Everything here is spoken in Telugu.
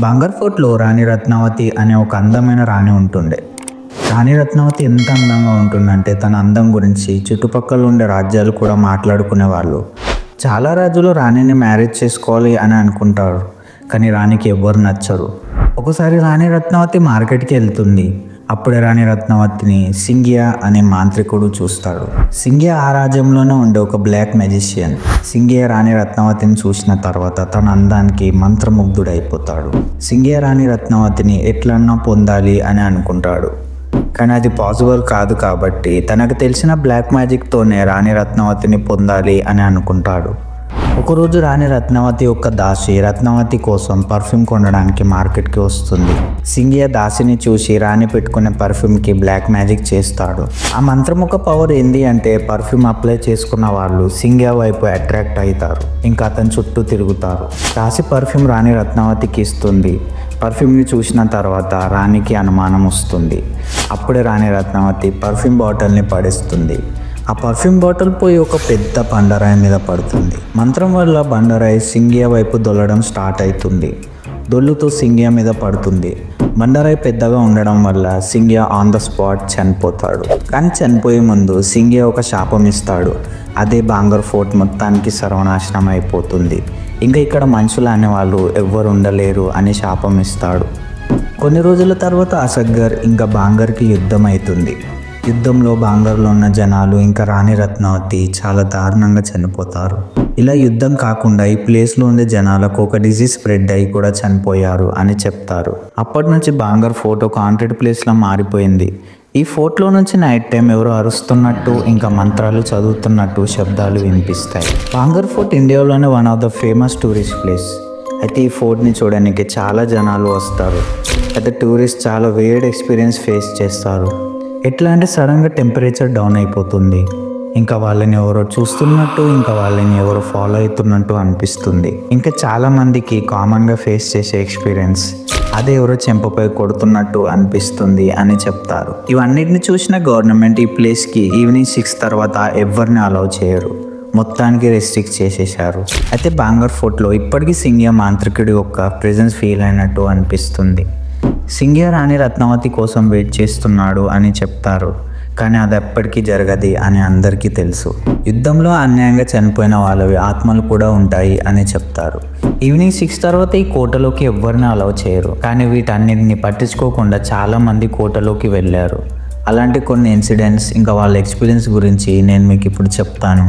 బాంగర్ ఫోర్ట్లో రాణి రత్నావతి అనే ఒక అందమైన రాణి ఉంటుండే. రాణి రత్నావతి ఎంత అందంగా ఉంటుందంటే తన అందం గురించి చుట్టుపక్కల ఉండే రాజ్యాలు కూడా మాట్లాడుకునేవాళ్ళు. చాలా రాజులు రాణిని మ్యారేజ్ చేసుకోవాలి అని అనుకుంటారు, కానీ రాణికి ఎవ్వరు నచ్చరు. ఒకసారి రాణి రత్నావతి మార్కెట్కి వెళ్తుంది. అప్పుడే రాణి రత్నావతిని సింగియా అనే మాంత్రికుడు చూస్తాడు. సింగియా ఆ రాజ్యంలోనే ఉండే ఒక బ్లాక్ మెజిషియన్. సింగియా రాణి రత్నావతిని చూసిన తర్వాత తన అందానికి మంత్రముగ్ధుడైపోతాడు. సింగియా రాణి రత్నావతిని ఎట్లన్నా పొందాలి అని అనుకుంటాడు, కానీ అది పాసిబుల్ కాదు. కాబట్టి తనకు తెలిసిన బ్లాక్ మ్యాజిక్తోనే రాణి రత్నావతిని పొందాలి అని అనుకుంటాడు. ఒకరోజు రాణి రత్నావతి యొక్క దాసి రత్నావతి కోసం పర్ఫ్యూమ్ కొనడానికి మార్కెట్కి వస్తుంది. సింగియా దాసిని చూసి రాణి పెట్టుకునే పర్ఫ్యూమ్కి బ్లాక్ మ్యాజిక్ చేస్తాడు. ఆ మంత్రం ఒక పవర్ ఏంది అంటే పర్ఫ్యూమ్ అప్లై చేసుకున్న వాళ్ళు సింగియా వైపు అట్రాక్ట్ అవుతారు, ఇంకా అతని చుట్టూ తిరుగుతారు. దాసి పర్ఫ్యూమ్ రాణి రత్నావతికి ఇస్తుంది. పర్ఫ్యూమ్ని చూసిన తర్వాత రాణికి అనుమానం వస్తుంది. అప్పుడే రాణి రత్నావతి పర్ఫ్యూమ్ బాటిల్ని పడేస్తుంది. ఆ పర్ఫ్యూమ్ బాటిల్ పోయి ఒక పెద్ద బండరాయి మీద పడుతుంది. మంత్రం వల్ల బండరాయి సింగియా వైపు దొల్లడం స్టార్ట్ అవుతుంది. దొల్లుతూ సింగియా మీద పడుతుంది. బండరాయి పెద్దగా ఉండడం వల్ల సింగియా ఆన్ ద స్పాట్ చనిపోతాడు. కానీ చనిపోయే ముందు సింగియా ఒక శాపం ఇస్తాడు. అదే బాంగర్ ఫోర్ట్ మొత్తానికి సర్వనాశనం అయిపోతుంది. ఇంకా ఇక్కడ మనుషులు అనేవాళ్ళు ఎవ్వరు ఉండలేరు అని శాపం ఇస్తాడు. కొన్ని రోజుల తర్వాత అసగ్గర్ ఇంకా బాంగర్కి యుద్ధం అవుతుంది. యుద్ధంలో బాంగర్లో ఉన్న జనాలు ఇంకా రాణి రత్నావతి చాలా దారుణంగా చనిపోతారు. ఇలా యుద్ధం కాకుండా ఈ ప్లేస్లో ఉండే జనాలకు ఒక డిసీజ్ స్ప్రెడ్ అయ్యి కూడా చనిపోయారు అని చెప్తారు. అప్పటి నుంచి బాంగర్ ఫోర్ట్ ఒక హాంటెడ్ ప్లేస్లా మారిపోయింది. ఈ ఫోర్ట్లో నుంచి నైట్ టైం ఎవరో అరుస్తున్నట్టు ఇంకా మంత్రాలు చదువుతున్నట్టు శబ్దాలు వినిపిస్తాయి. బాంగర్ ఫోర్ట్ ఇండియాలోనే one of the famous tourist place. అయితే ఈ ఫోర్ట్ని చూడడానికి చాలా జనాలు వస్తారు. అయితే టూరిస్ట్ చాలా వేర్డ్ ఎక్స్పీరియన్స్ ఫేస్ చేస్తారు. ఎట్లా అంటే సడన్గా టెంపరేచర్ డౌన్ అయిపోతుంది. ఇంకా వాళ్ళని ఎవరో చూస్తున్నట్టు, ఇంకా వాళ్ళని ఎవరో ఫాలో అవుతున్నట్టు అనిపిస్తుంది. ఇంకా చాలా మందికి కామన్గా ఫేస్ చేసే ఎక్స్పీరియన్స్ అదే ఎవరో చెంపపై కొడుతున్నట్టు అనిపిస్తుంది అని చెప్తారు. ఇవన్నిటిని చూసిన గవర్నమెంట్ ఈ ప్లేస్కి ఈవినింగ్ 6 తర్వాత ఎవరిని అలౌ చేయరు, మొత్తానికి రెస్ట్రిక్ట్ చేసేశారు. అయితే బాంగర్ ఫోర్ట్లో ఇప్పటికీ సింగియా మాంత్రికుడి యొక్క ప్రెజెన్స్ ఫీల్ అయినట్టు అనిపిస్తుంది. సింగియా రాణి రత్నావతి కోసం వెయిట్ చేస్తున్నాడు అని చెప్తారు, కానీ అది ఎప్పటికీ జరగదు అని అందరికీ తెలుసు. యుద్ధంలో అన్యాయంగా చనిపోయిన వాళ్ళవి ఆత్మలు కూడా ఉంటాయి అని చెప్తారు. ఈవినింగ్ 6 తర్వాత ఈ కోటలోకి ఎవరిని అలౌ చేయరు, కానీ వీటన్నిటిని పట్టించుకోకుండా చాలామంది కోటలోకి వెళ్ళారు. అలాంటి కొన్ని ఇన్సిడెంట్స్ ఇంకా వాళ్ళ ఎక్స్పీరియన్స్ గురించి నేను మీకు ఇప్పుడు చెప్తాను.